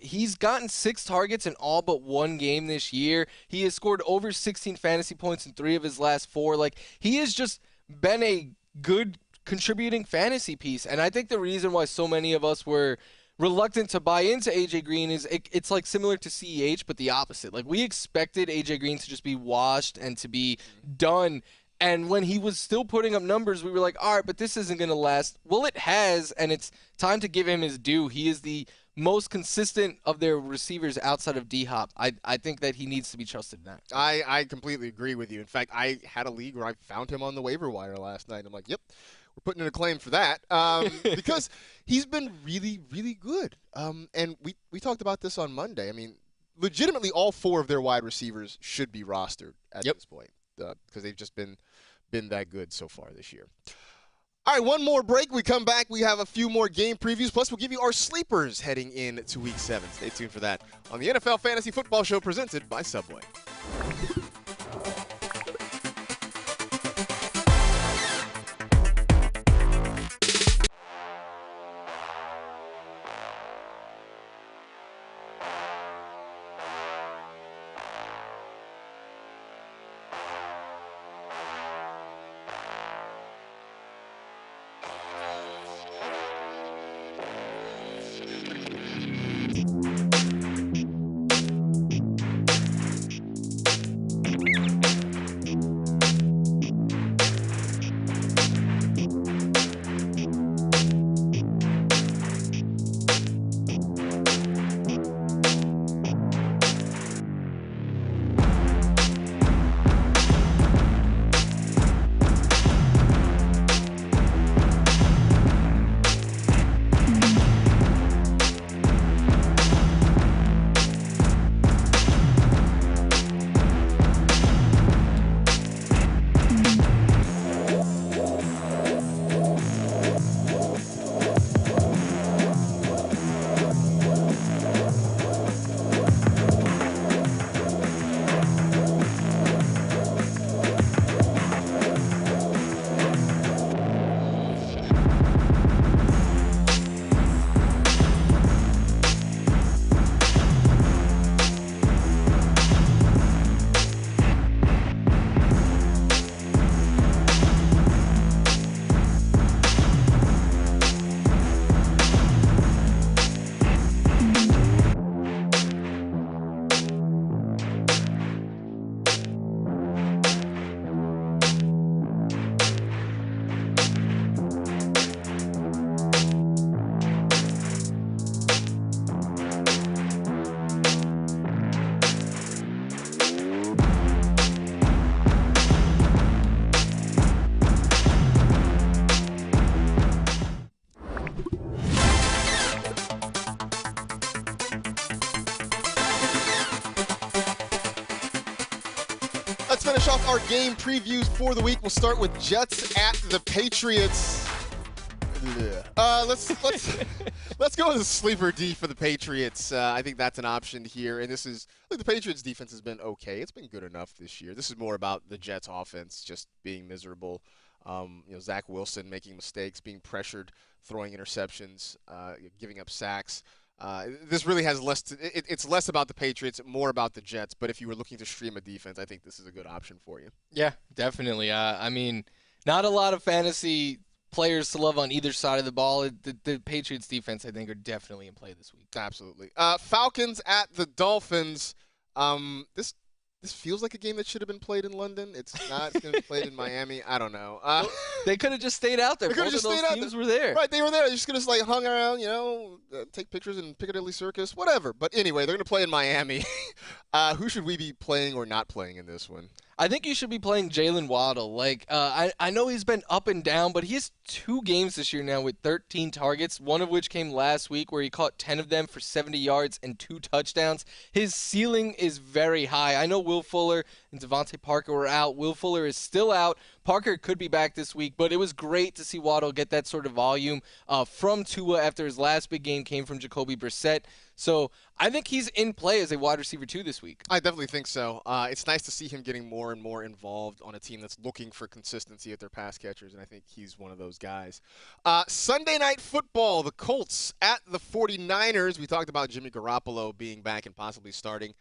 He's gotten 6 targets in all but one game this year. He has scored over 16 fantasy points in 3 of his last 4. Like, he has just been a good contributing fantasy piece. And I think the reason why so many of us were reluctant to buy into A.J. Green is it's like similar to CEH, but the opposite. Like, we expected A.J. Green to just be washed and to be done. And when he was still putting up numbers, we were like, all right, but this isn't going to last. Well, it has, and it's time to give him his due. He is the most consistent of their receivers outside of D-Hop. I think that he needs to be trusted in that. I completely agree with you. In fact, I had a league where I found him on the waiver wire last night. I'm like, yep, we're putting in a claim for that because he's been really, really good. And we talked about this on Monday. I mean, legitimately all 4 of their wide receivers should be rostered at this point because they've just been that good so far this year. All right, one more break. We come back. We have a few more game previews. Plus, we'll give you our sleepers heading into Week 7. Stay tuned for that on the NFL Fantasy Football Show presented by Subway. finish off our game previews for the week. We'll start with Jets at the Patriots. Let's go with a sleeper D for the Patriots. I think that's an option here, and the Patriots defense has been okay. It's been good enough this year. This is more about the Jets offense just being miserable. Zach Wilson making mistakes, being pressured, throwing interceptions, giving up sacks. This really has it's less about the Patriots, more about the Jets. But if you were looking to stream a defense, I think this is a good option for you. Yeah, definitely. I mean, not a lot of fantasy players to love on either side of the ball. The Patriots defense, I think, are definitely in play this week. Absolutely. Falcons at the Dolphins. This feels like a game that should have been played in London. It's not going to be played in Miami. I don't know. They could have just stayed out there. Both of those teams were there. Right, they were there. They're just going to hung around, take pictures in Piccadilly Circus, whatever. But anyway, they're going to play in Miami. Who should we be playing or not playing in this one? I think you should be playing Jalen Waddle. I know he's been up and down, but he has 2 games this year now with 13 targets, one of which came last week where he caught 10 of them for 70 yards and 2 touchdowns. His ceiling is very high. I know Will Fuller and Devontae Parker were out. Will Fuller is still out. Parker could be back this week, but it was great to see Waddle get that sort of volume from Tua after his last big game came from Jacoby Brissett. So I think he's in play as a wide receiver 2 this week. I definitely think so. It's nice to see him getting more and more involved on a team that's looking for consistency at their pass catchers, and I think he's one of those guys. Sunday Night Football, the Colts at the 49ers. We talked about Jimmy Garoppolo being back and possibly starting.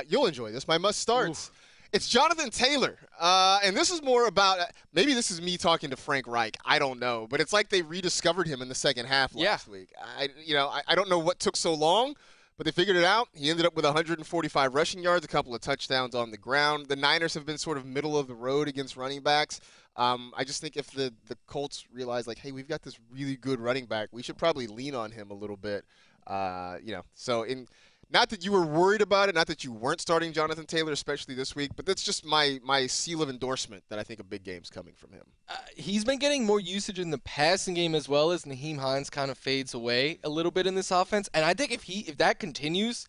You'll enjoy this. My must starts. Oof. It's Jonathan Taylor, and this is more about maybe this is me talking to Frank Reich. I don't know, but it's like they rediscovered him in the second half last week. I don't know what took so long, but they figured it out. He ended up with 145 rushing yards, a couple of touchdowns on the ground. The Niners have been sort of middle of the road against running backs. I just think if the Colts realize, hey, we've got this really good running back, we should probably lean on him a little bit. Not that you were worried about it, not that you weren't starting Jonathan Taylor, especially this week, but that's just my seal of endorsement that I think a big game's coming from him. He's been getting more usage in the passing game as well as Naheem Hines kind of fades away a little bit in this offense. And I think if that continues,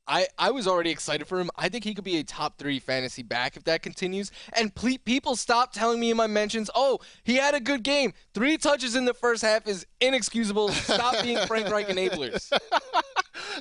I was already excited for him. I think he could be a top 3 fantasy back if that continues. And people stop telling me in my mentions, oh, he had a good game. 3 touches in the first half is inexcusable. Stop being Frank Reich enablers.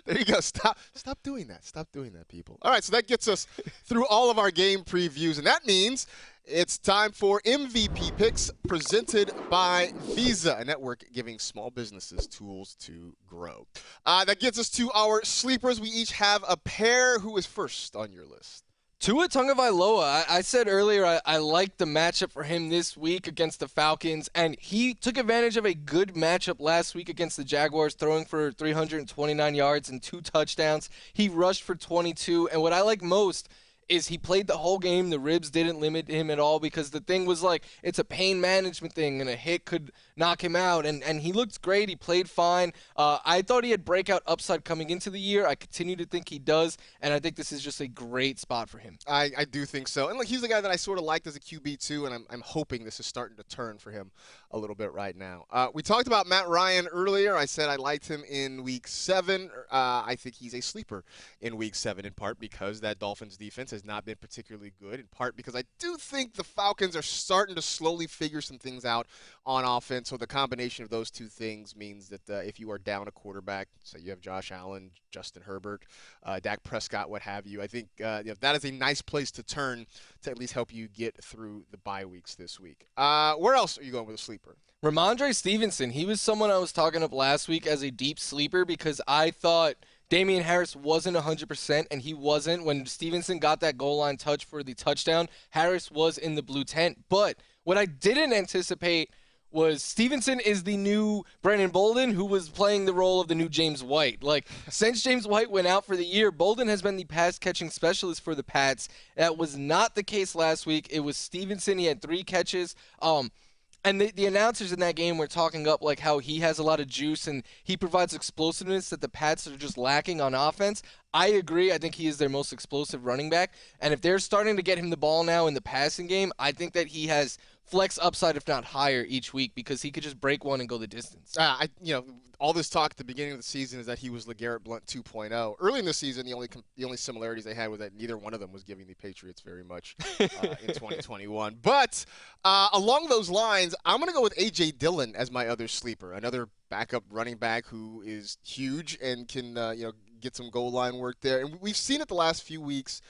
There you go. Stop doing that. Stop doing that, people. All right, so that gets us through all of our game previews, and that means it's time for MVP picks presented by Visa, a network giving small businesses tools to grow. That gets us to our sleepers. We each have a pair. Who is first on your list? Tua Tagovailoa, I said earlier I liked the matchup for him this week against the Falcons, and he took advantage of a good matchup last week against the Jaguars, throwing for 329 yards and 2 touchdowns. He rushed for 22, and what I like most is he played the whole game. The ribs didn't limit him at all because the thing was it's a pain management thing and a hit could knock him out. And he looked great. He played fine. I thought he had breakout upside coming into the year. I continue to think he does, and I think this is just a great spot for him. I do think so. And he's the guy that I sort of liked as a QB too, and I'm hoping this is starting to turn for him a little bit right now. We talked about Matt Ryan earlier. I said I liked him in Week 7. I think he's a sleeper in Week 7 in part because that Dolphins defense has not been particularly good, in part because I do think the Falcons are starting to slowly figure some things out on offense. So the combination of those 2 things means that if you are down a quarterback, say you have Josh Allen, Justin Herbert, Dak Prescott, what have you, I think that is a nice place to turn to at least help you get through the bye weeks this week. Where else are you going with a sleeper? Ramondre Stevenson. He was someone I was talking up last week as a deep sleeper because I thought Damian Harris wasn't 100%, and he wasn't. When Stevenson got that goal line touch for the touchdown, Harris was in the blue tent. But what I didn't anticipate was Stevenson is the new Brandon Bolden, who was playing the role of the new James White. Since James White went out for the year, Bolden has been the pass-catching specialist for the Pats. That was not the case last week. It was Stevenson. He had 3 catches. And the announcers in that game were talking up how he has a lot of juice and he provides explosiveness that the Pats are just lacking on offense. I agree. I think he is their most explosive running back. And if they're starting to get him the ball now in the passing game, I think that he has flex upside, if not higher, each week because he could just break one and go the distance. All this talk at the beginning of the season is that he was LeGarrette Blount 2.0. Early in the season, the only similarities they had was that neither one of them was giving the Patriots very much in 2021. But along those lines, I'm going to go with A.J. Dillon as my other sleeper, another backup running back who is huge and can get some goal line work there. And we've seen it the last few weeks.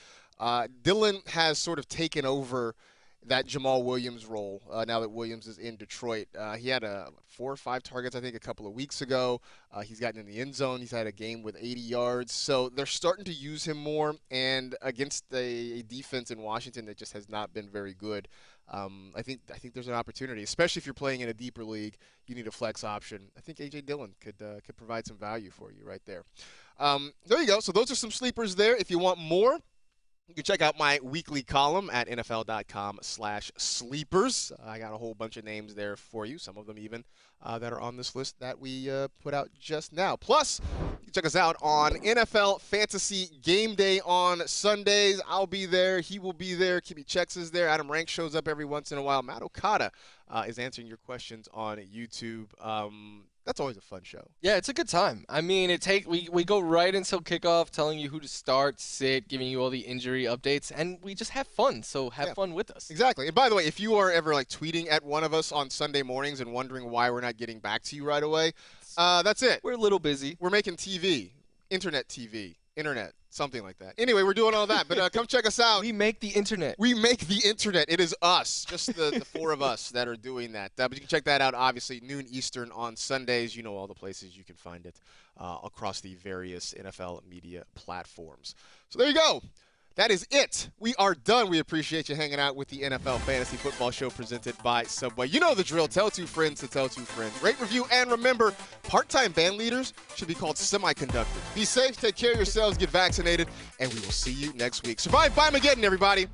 Dillon has sort of taken over that Jamal Williams role now that Williams is in Detroit. He had 4 or 5 targets, I think, a couple of weeks ago. He's gotten in the end zone. He's had a game with 80 yards. So they're starting to use him more. And against a defense in Washington that just has not been very good, I think there's an opportunity, especially if you're playing in a deeper league. You need a flex option. I think A.J. Dillon could provide some value for you right there. There you go. So those are some sleepers there. If you want more, you can check out my weekly column at NFL.com/sleepers. I got a whole bunch of names there for you, some of them even that are on this list that we put out just now. Plus, you can check us out on NFL Fantasy Game Day on Sundays. I'll be there. He will be there. Kimmy Checks is there. Adam Rank shows up every once in a while. Matt Okada is answering your questions on YouTube. That's always a fun show. Yeah, it's a good time. I mean, we go right until kickoff, telling you who to start, sit, giving you all the injury updates, and we just have fun. So have fun with us. Exactly. And by the way, if you are ever tweeting at one of us on Sunday mornings and wondering why we're not getting back to you right away, that's it. We're a little busy. We're making internet, something like that. Anyway, we're doing all that, but come check us out. We make the internet. We make the internet. It is us, just the 4 of us that are doing that. But you can check that out, obviously, noon Eastern on Sundays. You know all the places you can find it across the various NFL media platforms. So there you go. That is it. We are done. We appreciate you hanging out with the NFL Fantasy Football Show presented by Subway. You know the drill. Tell 2 friends to tell 2 friends. Rate, review, and remember, part-time band leaders should be called semiconductors. Be safe, take care of yourselves, get vaccinated, and we will see you next week. Survive Bye-mageddon, everybody.